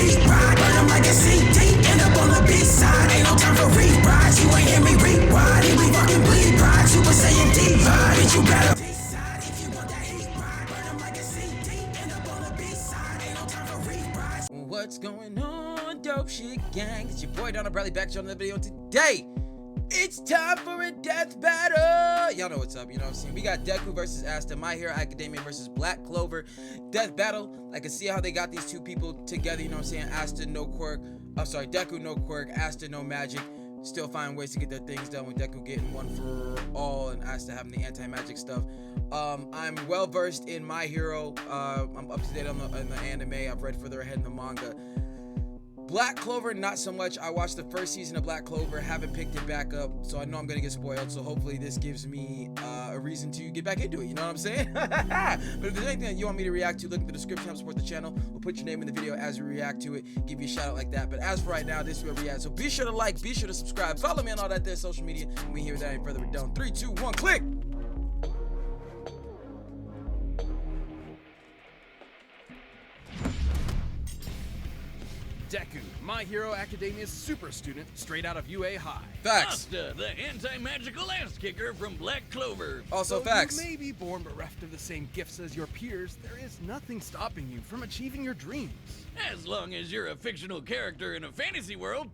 heat ride. Burn them like a CD, end up on the B-side. Ain't no time for rewrites, you ain't hear me rewind. Here we fucking bleed pride, Super Saiyan divide. Bitch, you better decide if you want that heat ride. Burn them like a CD, end up on the B-side. Ain't no time for rewrites. What's going on, dope shit gang? It's your boy DarrnellBradley back to another video. Today, it's time for a death battle. Y'all know what's up, you know what I'm saying? We got Deku versus Asta, My Hero Academia versus Black Clover. Death battle. I can see how they got these two people together, you know what I'm saying? Asta, no quirk. I'm sorry, Deku, no quirk. Asta, no magic. Still find ways to get their things done with Deku getting one for all and Asta having the anti-magic stuff. I'm well versed in My Hero. I'm up to date on the anime. I've read further ahead in the manga. Black Clover, not so much. I watched the first season of Black Clover, haven't picked it back up, so I know I'm gonna get spoiled. So hopefully this gives me a reason to get back into it. You know what I'm saying? But if there's anything that you want me to react to, look in the description. Help support the channel. We'll put your name in the video as we react to it. Give you a shout out like that. But as for right now, this is where we at. So be sure to like, be sure to subscribe, follow me on all that there social media. And we here without any further ado. 3, 2, 1, click. Deku, My Hero Academia's super student, straight out of UA High. Facts. Asta, the anti-magical ass kicker from Black Clover. Also Though facts. You may be born bereft of the same gifts as your peers, there is nothing stopping you from achieving your dreams. As long as you're a fictional character in a fantasy world.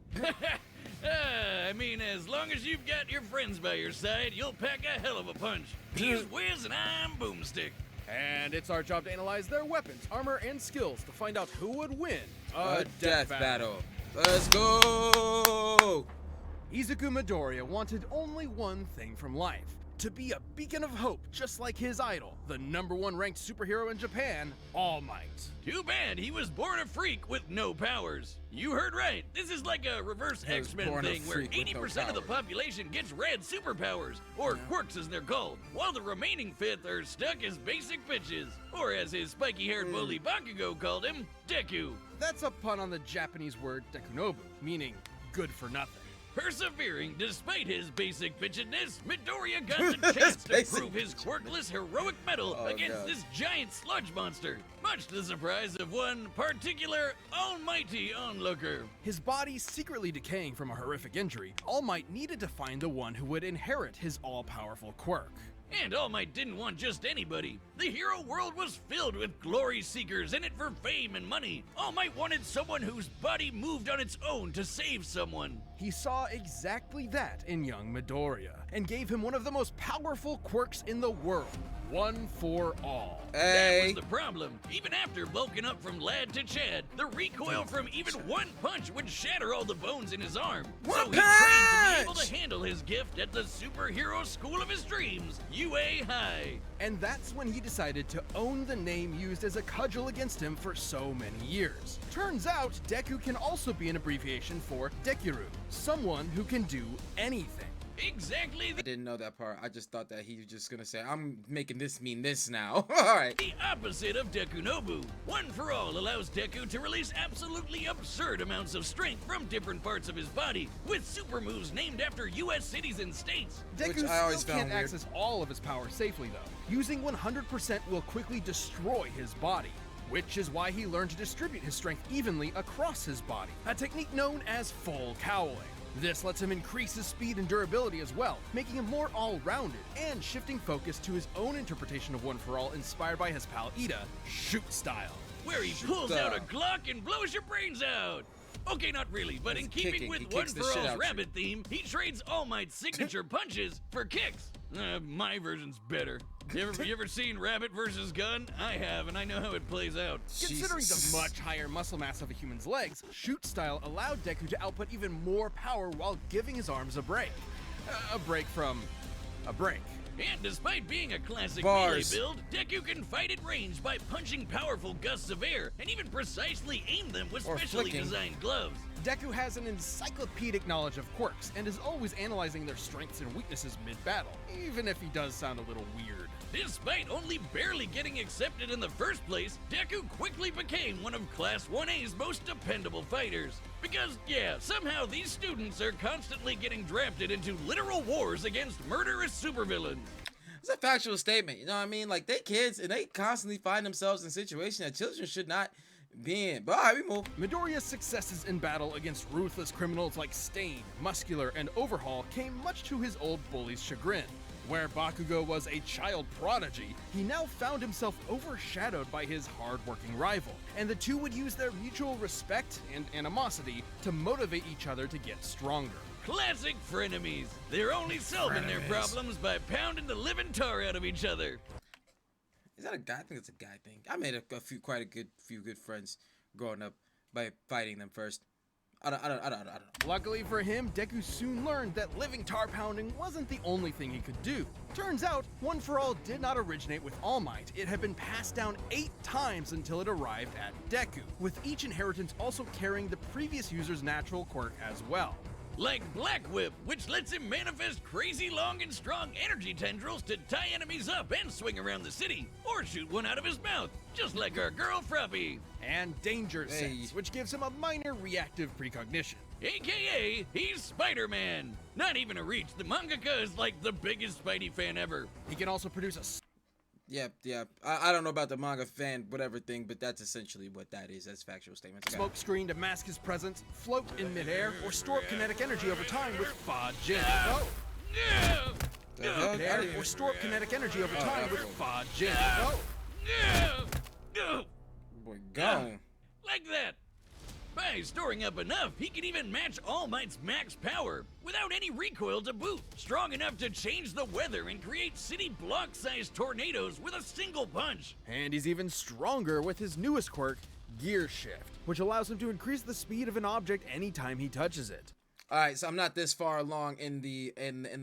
I mean, as long as you've got your friends by your side, you'll pack a hell of a punch. He's Wiz and I'm Boomstick. And it's our job to analyze their weapons, armor, and skills to find out who would win A death battle. Let's go. Izuku Midoriya wanted only one thing from life: to be a beacon of hope, just like his idol, the #1 ranked superhero in Japan, All Might. Too bad he was born a freak with no powers. You heard right. This is like a reverse He was X-Men born a thing where freak with no 80% of the powers. population gets rad superpowers, or quirks as they're called, while the remaining fifth are stuck as basic bitches. Or as his spiky-haired bully Bakugo called him, Deku. That's a pun on the Japanese word dekunobu, meaning good for nothing. Persevering despite his basic bitchedness, Midoriya got the chance to Basic prove his quirkless heroic mettle against this giant sludge monster, much to the surprise of one particular almighty onlooker. His body secretly decaying from a horrific injury, All Might needed to find the one who would inherit his all-powerful quirk. And All Might didn't want just anybody. The hero world was filled with glory seekers in it for fame and money. All Might wanted someone whose body moved on its own to save someone. He saw exactly that in young Midoriya, and gave him one of the most powerful quirks in the world, one for all. That Hey. was the problem. Even after bulking up from lad to Chad, the recoil from even one punch would shatter all the bones in his arm. So One he trained to be able punch! to handle his gift at the superhero school of his dreams, UA High. And that's when he decided to own the name used as a cudgel against him for so many years. Turns out, Deku can also be an abbreviation for Dekiru, someone who can do anything. Exactly I didn't know that part. I just thought that he was just gonna say, I'm making this mean this now. Alright. the opposite of Dekunobu. One for All allows Deku to release absolutely absurd amounts of strength from different parts of his body, with super moves named after US cities and states. Deku Which I always still found can't weird. access all of his power safely though. Using 100% will quickly destroy his body, which is why he learned to distribute his strength evenly across his body, a technique known as full cowling. This lets him increase his speed and durability as well, making him more all-rounded, and shifting focus to his own interpretation of One for All inspired by his pal Ida, shoot style. Where he pulls out a Glock and blows your brains out. Okay, not really, but in He's keeping kicking. with He One kicks the for shit out All's you. rabbit theme, he trades All Might's signature punches for kicks. My version's better. You ever seen Rabbit vs. Gun? I have, and I know how it plays out. Considering Jesus. the much higher muscle mass of a human's legs, shoot style allowed Deku to output even more power while giving his arms a break. A break from a break. And despite being a classic Bars. melee build, Deku can fight at range by punching powerful gusts of air and even precisely aim them with Or specially flicking. designed gloves. Deku has an encyclopedic knowledge of quirks and is always analyzing their strengths and weaknesses mid-battle, even if he does sound a little weird. Despite only barely getting accepted in the first place, Deku quickly became one of Class 1A's most dependable fighters. Because, yeah, somehow these students are constantly getting drafted into literal wars against murderous supervillains. It's a factual statement, you know what I mean? Like, they kids, and they constantly find themselves in situations that children should not being. But alright, we move. Midoriya's successes in battle against ruthless criminals like Stain, Muscular, and Overhaul came much to his old bully's chagrin. Where Bakugo was a child prodigy, he now found himself overshadowed by his hard-working rival, and the two would use their mutual respect and animosity to motivate each other to get stronger. Classic frenemies. They're only solving their problems by pounding the living tar out of each other. Is that a guy? I think it's a guy thing. I made quite a few good friends growing up by fighting them first. I don't know. Luckily for him, Deku soon learned that living tar pounding wasn't the only thing he could do. Turns out, One for All did not originate with All Might. It had been passed down 8 times until it arrived at Deku, with each inheritance also carrying the previous user's natural quirk as well. Like Black Whip, which lets him manifest crazy long and strong energy tendrils to tie enemies up and swing around the city, or shoot one out of his mouth, just like our girl Fruppy. And Danger Sense, which gives him a minor reactive precognition. AKA, he's Spider-Man. Not even a reach, the mangaka is like the biggest Spidey fan ever. He can also produce a Yeah. I don't know about the manga fan, whatever thing, but that's essentially what that is. That's factual statements. smoke screen to mask his presence, float in midair, or store up kinetic energy over time with Fa Jin. Or store up kinetic energy over time with Fa Jin. Boy, gone. Like that. By storing up enough, he can even match All Might's max power, without any recoil to boot. Strong enough to change the weather and create city block-sized tornadoes with a single punch. And he's even stronger with his newest quirk, Gear Shift, which allows him to increase the speed of an object anytime he touches it. Alright, so I'm not this far along in the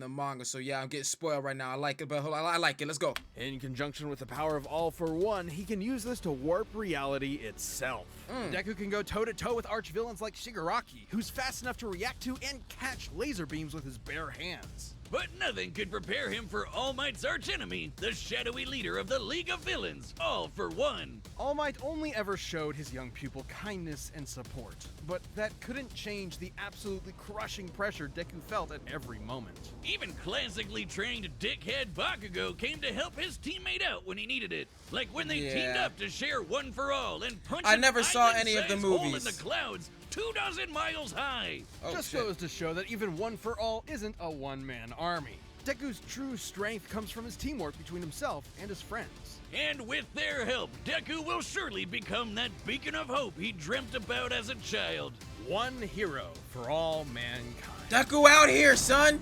manga, so yeah, I'm getting spoiled right now. I like it, but hold on, I like it. Let's go. In conjunction with the power of All for One, he can use this to warp reality itself. Deku can go toe-to-toe with arch-villains like Shigaraki, who's fast enough to react to and catch laser beams with his bare hands. But nothing could prepare him for All Might's archenemy, the shadowy leader of the League of Villains, All for One. All Might only ever showed his young pupil kindness and support, but that couldn't change the absolutely crushing pressure Deku felt at every moment. Even classically trained dickhead Bakugo came to help his teammate out when he needed it. Like when they teamed up to share One for All and punch I never saw an any of the island-sized hole movies. in the clouds 24 miles high. Just goes to show that even One for All isn't a one-man army. Deku's true strength comes from his teamwork between himself and his friends. And with their help, Deku will surely become that beacon of hope he dreamt about as a child. One hero for all mankind. Deku out here, son!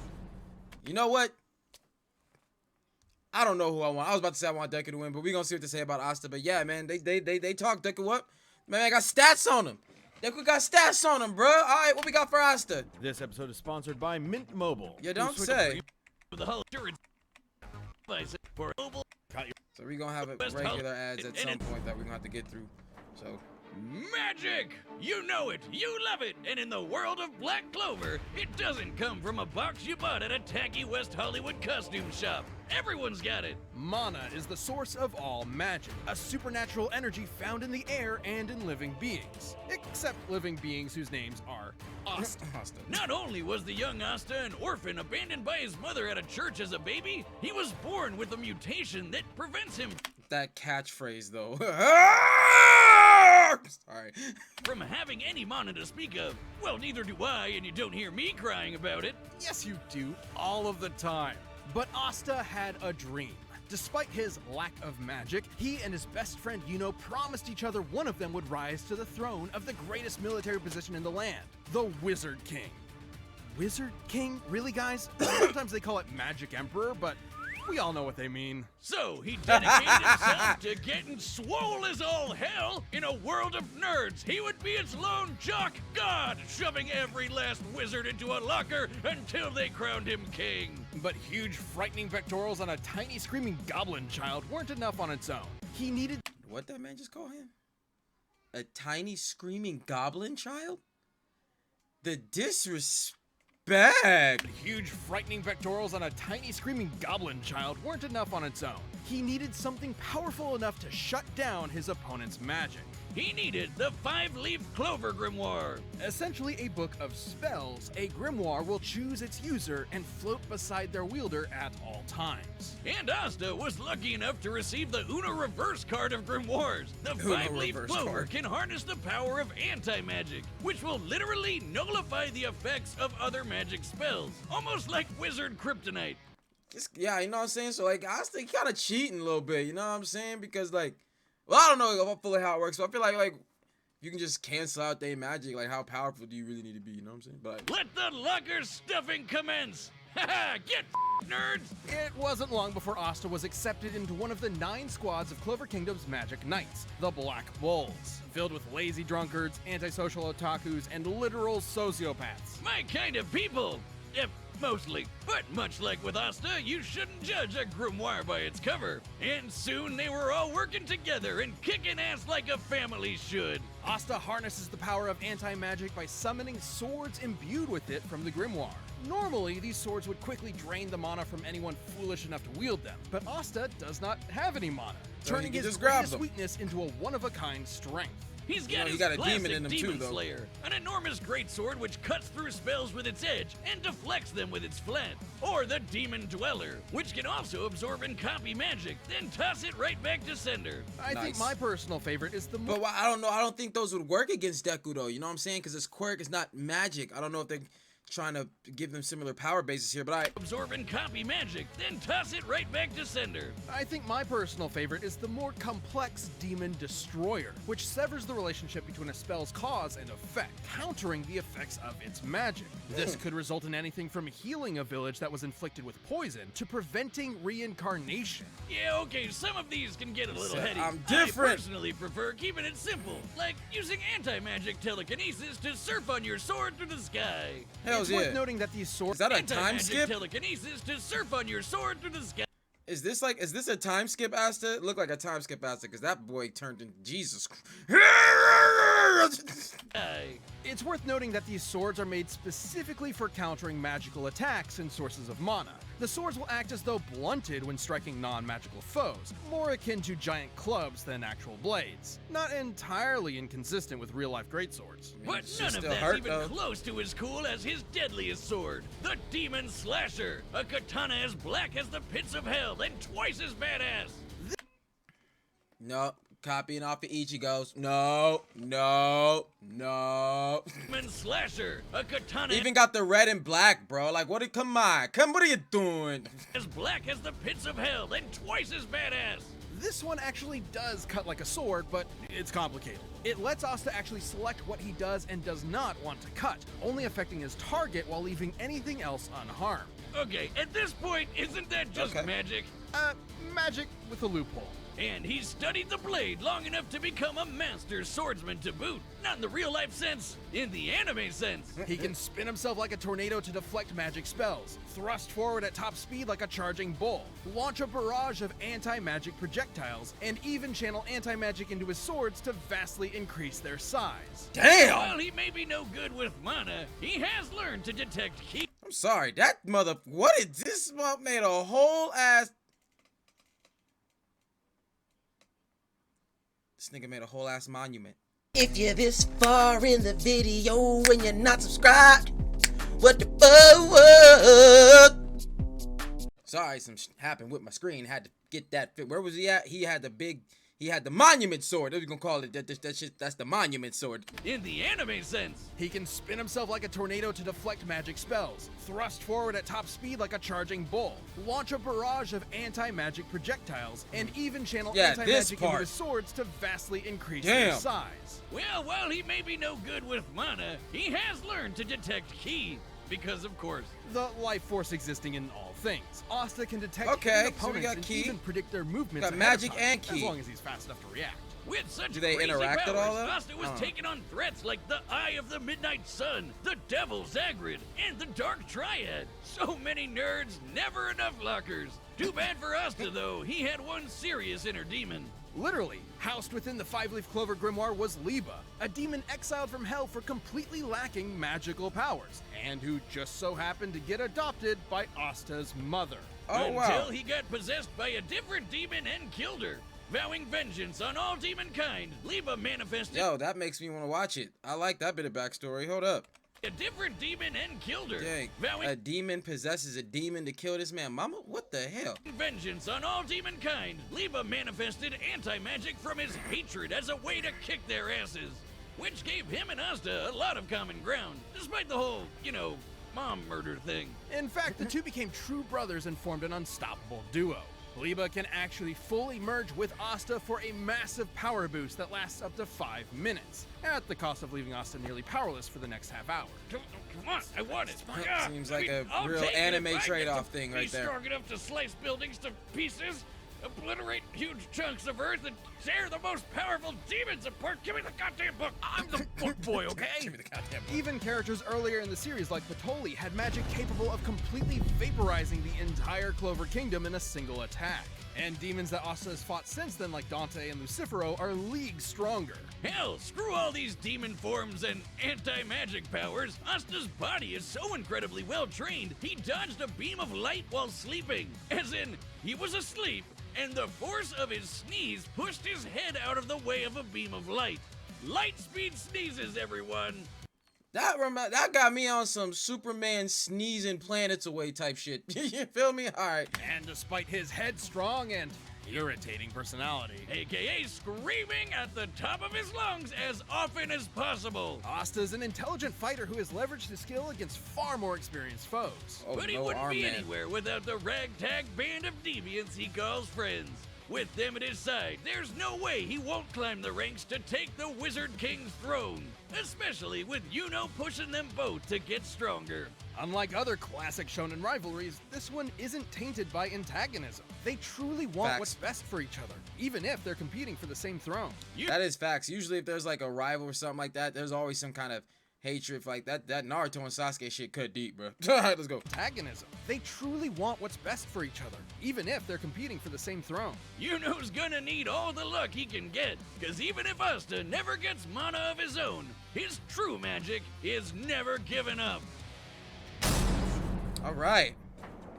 You know what? I don't know who I want. I was about to say I want Deku to win, but we're gonna see what they say about Asta. But yeah, man, they talk Deku up. Man, I got stats on him. Deku got stats on him, bro. All right, what we got for Asta? This episode is sponsored by Mint Mobile. You don't say. The whole for mobile. So we're gonna have regular ads at some point that we're gonna have to get through. So magic! You know it, you love it, and in the world of Black Clover, it doesn't come from a box you bought at a tacky West Hollywood costume shop. Everyone's got it. Mana is the source of all magic, a supernatural energy found in the air and in living beings. Except living beings whose names are Asta. Not only was the young Asta an orphan abandoned by his mother at a church as a baby, he was born with a mutation that prevents him that catchphrase though. Sorry. From having any mana to speak of. Well, neither do I, and you don't hear me crying about it. Yes, you do, all of the time. But Asta had a dream. Despite his lack of magic, he and his best friend Yuno promised each other one of them would rise to the throne of the greatest military position in the land, the Wizard King. Wizard King? Really, guys? Sometimes they call it Magic Emperor, but we all know what they mean. So he dedicated himself to getting swole as all hell. In a world of nerds, he would be its lone jock god, shoving every last wizard into a locker until they crowned him king. But huge, frightening pectorals on a tiny, screaming goblin child weren't enough on its own. He needed— What that man just call him? A tiny, screaming goblin child? The disrespect. Huge, frightening pectorals on a tiny, screaming goblin child weren't enough on its own. He needed something powerful enough to shut down his opponent's magic. he needed the 5-leaf Clover Grimoire. Essentially a book of spells, a grimoire will choose its user and float beside their wielder at all times. And Asta was lucky enough to receive the Uno Reverse card of grimoires. The Uno 5-leaf Reverse Clover card. can harness the power of anti-magic, which will literally nullify the effects of other magic spells, almost like wizard kryptonite. Yeah, you know what I'm saying? So, like, I think kind of cheating a little bit, you know what I'm saying? Because, like, well, I don't know fully how it works. So I feel like you can just cancel out their magic. Like, how powerful do you really need to be? You know what I'm saying? But Let the locker stuffing commence! Haha, get nerds! It wasn't long before Asta was accepted into one of the 9 squads of Clover Kingdom's Magic Knights, the Black Bulls, filled with lazy drunkards, antisocial otakus, and literal sociopaths. My kind of people! Mostly. But much like with Asta, you shouldn't judge a grimoire by its cover. And soon they were all working together and kicking ass like a family should. Asta harnesses the power of anti-magic by summoning swords imbued with it from the grimoire. Normally, these swords would quickly drain the mana from anyone foolish enough to wield them, but Asta does not have any mana, So turning he can his just grab greatest them. weakness into a one-of-a-kind strength. He's You know, got he his got a classic demon in him too, Demon though. Slayer, an enormous greatsword which cuts through spells with its edge and deflects them with its flat. Or the Demon Dweller, which can also absorb and copy magic, then toss it right back to sender. I think Nice. my personal favorite is the But I don't know. I don't think those would work against Deku, though. You know what I'm saying? Because his quirk is not magic. I don't know if they're trying to give them similar power bases here, but Absorb and copy magic, then toss it right back to sender. I think my personal favorite is the more complex Demon Destroyer, which severs the relationship between a spell's cause and effect, countering the effects of its magic. This could result in anything from healing a village that was inflicted with poison to preventing reincarnation. Yeah, okay, some of these can get a little Said heady. I'm different. I personally prefer keeping it simple, like using anti-magic telekinesis to surf on your sword through the sky. Hells It's yeah. worth noting that these Is swords that a time Anti-magic skip? telekinesis to surf on your sword through the sky. Is this a time skip, Asta? It looked like a time skip, Asta, because that boy turned into Jesus. It's worth noting that these swords are made specifically for countering magical attacks and sources of mana. The swords will act as though blunted when striking non-magical foes, more akin to giant clubs than actual blades. Not entirely inconsistent with real-life greatswords. But It should none of still that's hurt, even though. close to as cool as his deadliest sword, the Demon Slasher, a katana as black as the pits of hell and twice as badass. No, copying off of Ichigo's. No. Demon Slasher, a katana Even got the red and black, bro. Like, what? Come on, what are you doing? as black as the pits of hell and twice as badass. This one actually does cut like a sword, but it's complicated. It lets Asta actually select what he does and does not want to cut, only affecting his target while leaving anything else unharmed. Okay, at this point, isn't that just Okay. magic? Magic with a loophole. And he studied the blade long enough to become a master swordsman to boot. Not in the real life sense, in the anime sense. He can spin himself like a tornado to deflect magic spells, thrust forward at top speed like a charging bull, launch a barrage of anti-magic projectiles, and even channel anti-magic into his swords to vastly increase their size. Damn! While he may be no good with mana, he has learned to detect ki. I'm sorry, that mother. What is this? Made a whole ass. This nigga made a whole ass monument. If you're this far in the video and you're not subscribed, what the fuck? Sorry, some happened with my screen. Had to get that fit. Where was he at? He had the monument sword. What are you gonna call it? That shit, that's the monument sword. In the anime sense. He can spin himself like a tornado to deflect magic spells, thrust forward at top speed like a charging bull, launch a barrage of anti-magic projectiles, and even channel Yeah, this anti-magic into part. his swords to vastly increase their Damn. size. Well, while he may be no good with mana, he has learned to detect ki. Because, of course, The life force existing in all things. Asta can detect Okay, hidden so we opponents got and ki. even predict their movements Got ahead magic of time, and as ki. long as he's fast enough to react. with such Do they crazy interact at powers, all, though? Asta was taking on threats like the Eye of the Midnight Sun, the Devil Zagrid, and the Dark Triad. So many nerds, never enough lockers. Too bad for Asta, though. He had one serious inner demon. Literally, housed within the 5-leaf Clover Grimoire was Liba, a demon exiled from hell for completely lacking magical powers, and who just so happened to get adopted by Asta's mother. Oh until wow. he got possessed by a different demon and killed her. vowing vengeance on all demonkind, Liba manifested Yo, that makes me want to watch it. I like that bit of backstory. Hold up. a different demon and killed her. Dang. Vowing A demon possesses a demon to kill this man. Mama, what the hell? vengeance on all demonkind, Liba manifested anti-magic from his hatred as a way to kick their asses, which gave him and Asta a lot of common ground, despite the whole, mom murder thing. In fact, the two became true brothers and formed an unstoppable duo. Liba can actually fully merge with Asta for a massive power boost that lasts up to 5 minutes, at the cost of leaving Asta nearly powerless for the next half hour. Come on, I want it. Yeah, Seems like a I'll real take it anime if I get trade-off to thing be right there. strong enough to slice buildings to pieces, obliterate huge chunks of earth, and tear the most powerful demons apart. Give me the goddamn book. I'm the book boy, okay? Give me the goddamn book. Even characters earlier in the series like Patoli had magic capable of completely vaporizing the entire Clover Kingdom in a single attack. And demons that Asta has fought since then, like Dante and Lucifero, are leagues stronger. Hell, screw all these demon forms and anti-magic powers. Asta's body is so incredibly well trained, he dodged a beam of light while sleeping. As in, he was asleep, and the force of his sneeze pushed his head out of the way of a beam of light. Light speed sneezes, everyone. That got me on some Superman sneezing planets away type shit. You feel me? All right. And despite his headstrong and irritating personality, AKA screaming at the top of his lungs as often as possible. Asta's an intelligent fighter who has leveraged his skill against far more experienced foes. Oh, But he no wouldn't arm be man. anywhere without the ragtag band of deviants he calls friends. With them at his side, there's no way he won't climb the ranks to take the Wizard King's throne. Especially with Yuno pushing them both to get stronger. Unlike other classic shonen rivalries, this one isn't tainted by antagonism. They truly want Facts. what's best for each other, even if they're competing for the same throne. That is facts. Usually, if there's like a rival or something like that, there's always some kind of hatred. Like that Naruto and Sasuke shit cut deep, bro. All right, let's go. Antagonism. They truly want what's best for each other, even if they're competing for the same throne. Yuno's gonna need all the luck he can get, cause even if Asta never gets mana of his own, his true magic is never given up. All right.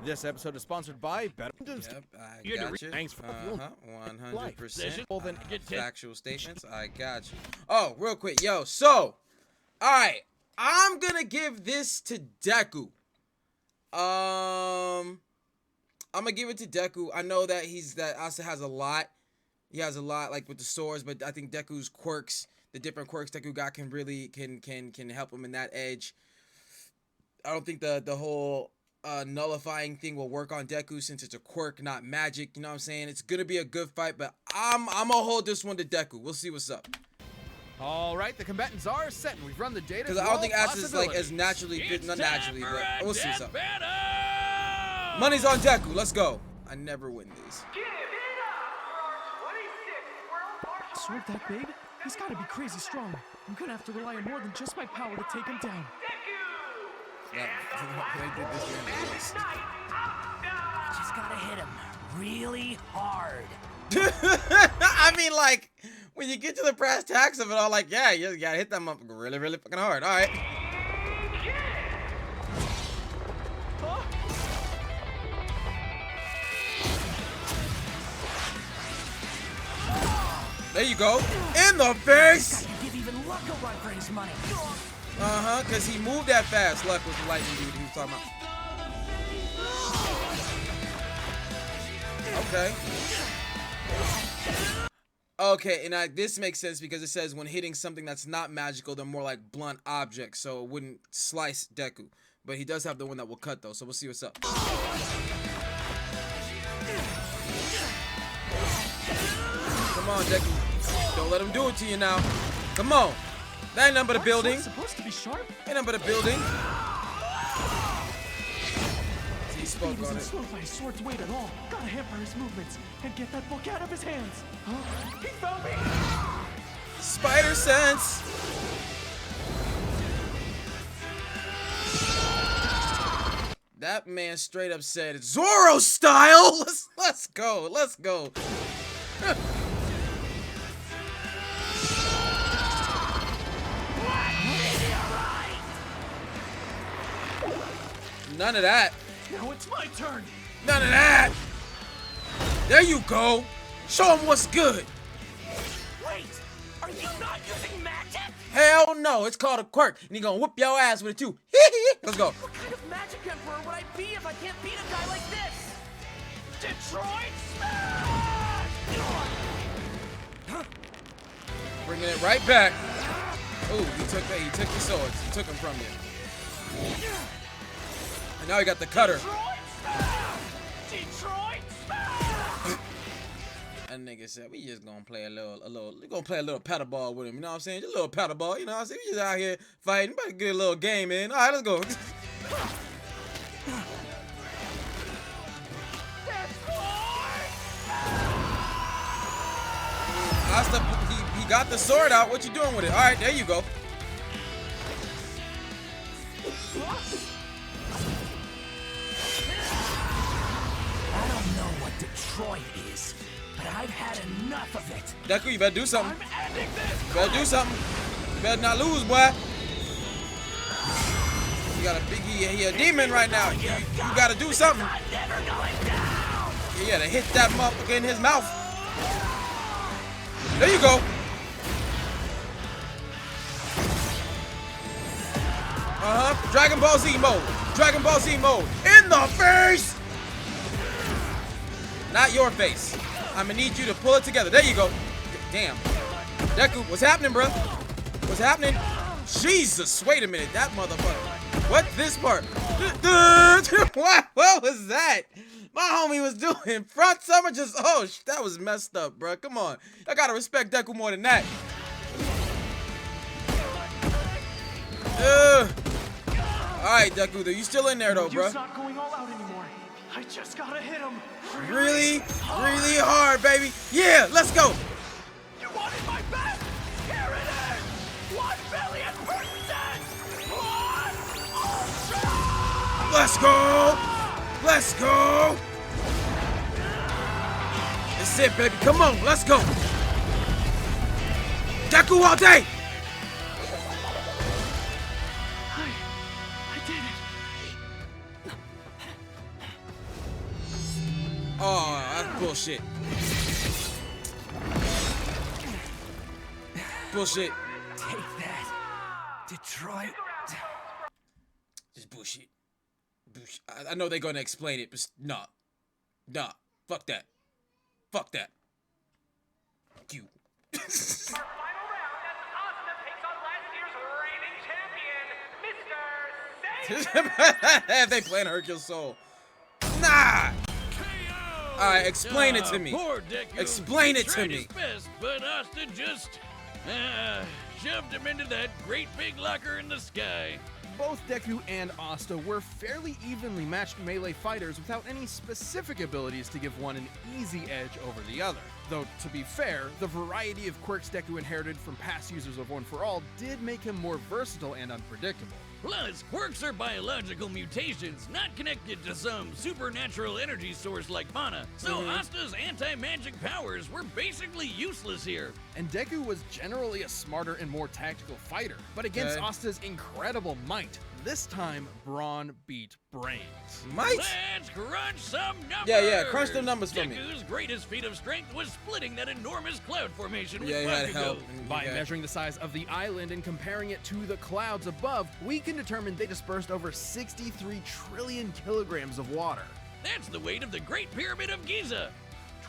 This episode is sponsored by Better. Yep, I You had to got you. Thanks for fueling 100%. Well, then get 10. Factual statements. I got you. Oh, real quick, yo. So, all right, I'm gonna give this to Deku. I'm gonna give it to Deku. I know that Asta has a lot. He has a lot, like with the swords, but I think Deku's quirks, the different quirks Deku got, can really can help him in that edge. I don't think the whole nullifying thing will work on Deku since it's a quirk, not magic. You know what I'm saying? It's gonna be a good fight, but I'm gonna hold this one to Deku. We'll see what's up. All right, the combatants are set, and we've run the data. Because I don't think Asta's like as naturally fit, It's not time naturally, for but a we'll see death what's up. battle! Money's on Deku. Let's go. I never win these. Sword that big? He's gotta be crazy strong. I'm gonna have to rely on more than just my power to take him down. Yeah, they did this during the list. Just gotta hit him really hard. I mean, like, when you get to the brass tacks of it all, like, yeah, you gotta hit them up really, really fucking hard. All right. There you go. In the face! Guy could give even Luck a run for his money. Uh-huh, because he moved that fast. Luck was the lightning dude he was talking about. Okay. Okay, and this makes sense because it says when hitting something that's not magical, they're more like blunt objects, so it wouldn't slice Deku. But he does have the one that will cut, though, so we'll see what's up. Come on, Deku. Don't let him do it to you now. Come on. That ain't nothing but a building. Sword's supposed to be sharp. Ain't nothing but a building. See, he He spoke on wasn't it. slowed by his sword's weight at all. Gotta hamper his movements and get that book out of his hands. Huh? He found me! Spider sense. That man straight up said Zoro style. Let's go. Let's go. None of that. Now it's my turn. None of that. There you go. Show him what's good. Wait, are you not using magic? Hell no, it's called a quirk, and he gonna whoop your ass with it too. Let's go. What kind of magic emperor would I be if I can't beat a guy like this? Detroit Smash! Bringing it right back. Ooh, he took the swords. He took them from you. And now he got the cutter. Detroit Smash! Detroit Smash! That nigga said we just gonna play we gonna play a little paddle ball with him, you know what I'm saying? Just a little paddle ball, you know what I'm saying? We just out here fighting, better get a little game in. Alright, let's go. Asta, he got the sword out. What you doing with it? Alright, there you go. I don't know what Detroit is, but I've had enough of it. Deku, you better do something. I'm ending this! You better do something. You better not lose, boy. You got a big, he a demon right now. You gotta do something. I'm never going down. You gotta hit that motherfucker in his mouth. There you go. Dragon Ball Z mode. Dragon Ball Z mode. In the face. Not your face. I'm gonna need you to pull it together. There you go. Damn. Deku, what's happening, bro? What's happening? Jesus, wait a minute. That motherfucker. What? This part? What was that? My homie was doing front summer just, oh, that was messed up, bro. Come on. I gotta respect Deku more than that. Alright, Deku, you still in there though, bro. He's not going all out anymore. I just gotta hit him. Really hard, baby. Yeah, let's go. You wanted my best? Here it is! 1,000,000,000%! Ultra! Let's go. Let's go. That's it, baby. Come on, let's go. Deku all day. I did it. Oh, that's bullshit. Bullshit. Take that, Detroit. Just bullshit. I know they're gonna explain it, but nah. Nah. Fuck that. Fuck that. Fuck you. Our final round as Asta takes on last year's reigning champion, Mr. Satan. They playing Hercule's Soul. Nah. Alright, explain it to me. Poor Deku. Explain it to Tried me. his best, but Asta just shoved him into that great big locker in the sky. Both Deku and Asta were fairly evenly matched melee fighters without any specific abilities to give one an easy edge over the other. Though, to be fair, the variety of quirks Deku inherited from past users of One For All did make him more versatile and unpredictable. Plus, quirks are biological mutations, not connected to some supernatural energy source like mana. So Asta's anti-magic powers were basically useless here. And Deku was generally a smarter and more tactical fighter, but against Okay. Asta's incredible might, this time Brawn beat Brains. Might? Let's crunch some numbers! Yeah, crunch the numbers for me. Deku's greatest feat of strength was splitting that enormous cloud formation with Yeah, he had Bakugo. help. By Yeah. measuring the size of the island and comparing it to the clouds above, we can determine they dispersed over 63 trillion kilograms of water. That's the weight of the Great Pyramid of Giza.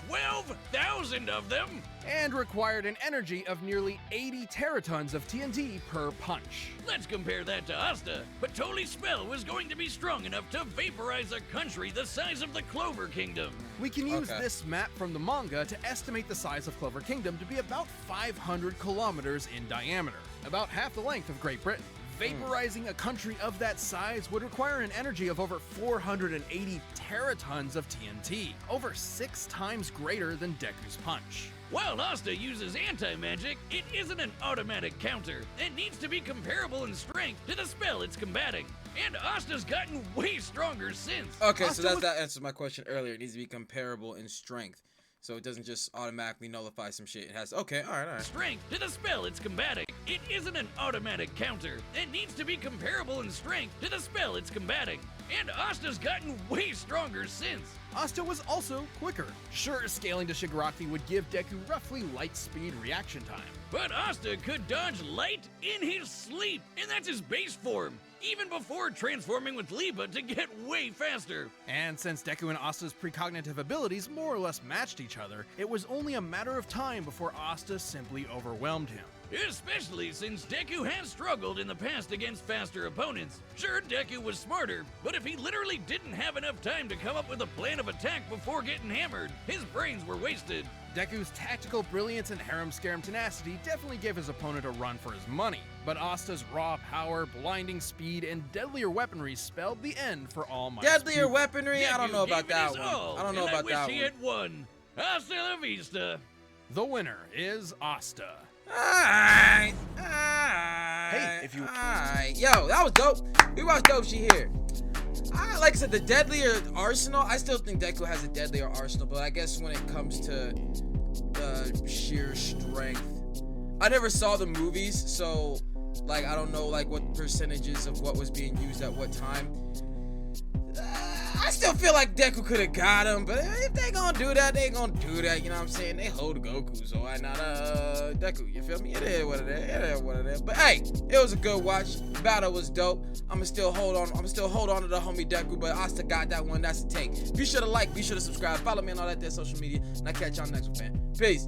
12,000 of them! And required an energy of nearly 80 teratons of TNT per punch. Let's compare that to Asta. Patoli's spell was going to be strong enough to vaporize a country the size of the Clover Kingdom. We can use Okay. this map from the manga to estimate the size of Clover Kingdom to be about 500 kilometers in diameter, about half the length of Great Britain. Vaporizing a country of that size would require an energy of over 480 teratons of TNT, over 6 times greater than Deku's punch. While Asta uses anti-magic, it isn't an automatic counter. It needs to be comparable in strength to the spell it's combating. And Asta's gotten way stronger since. Okay, Asta so was- that answers my question earlier. It needs to be comparable in strength. So it doesn't just automatically nullify some shit. It has, okay, alright. Strength to the spell it's combating. It isn't an automatic counter. It needs to be comparable in strength to the spell it's combating. And Asta's gotten way stronger since. Asta was also quicker. Sure, scaling to Shigaraki would give Deku roughly light speed reaction time. But Asta could dodge light in his sleep, and that's his base form, even before transforming with Lipa to get way faster. And since Deku and Asta's precognitive abilities more or less matched each other, it was only a matter of time before Asta simply overwhelmed him. Especially since Deku has struggled in the past against faster opponents. Sure, Deku was smarter, but if he literally didn't have enough time to come up with a plan of attack before getting hammered, his brains were wasted. Deku's tactical brilliance and harem-scarum tenacity definitely gave his opponent a run for his money, but Asta's raw power, blinding speed, and deadlier weaponry spelled the end for All Might's Deadlier pupils. weaponry? I don't know about that one. All, I don't know about that I wish he one. had won. Hasta la vista. The winner is Asta. Alright. Hey, if you- Alright. Yo, that was dope. We watched dope shit here. Like I said, the deadlier arsenal, I still think Deku has a deadlier arsenal, but I guess when it comes to sheer strength, I never saw the movies, so like I don't know like what percentages of what was being used at what time. I still feel like Deku could have got him, but if they gonna do that, they gonna do that. You know what I'm saying? They hold Goku, so why not Deku? You feel me? It is what it is. It is what it is. But hey, it was a good watch. Battle was dope. I'ma still hold on to the homie Deku, but Asta got that one. That's a take. Be sure to like, be sure to subscribe, follow me on all that there social media, and I catch y'all next one, man. Peace.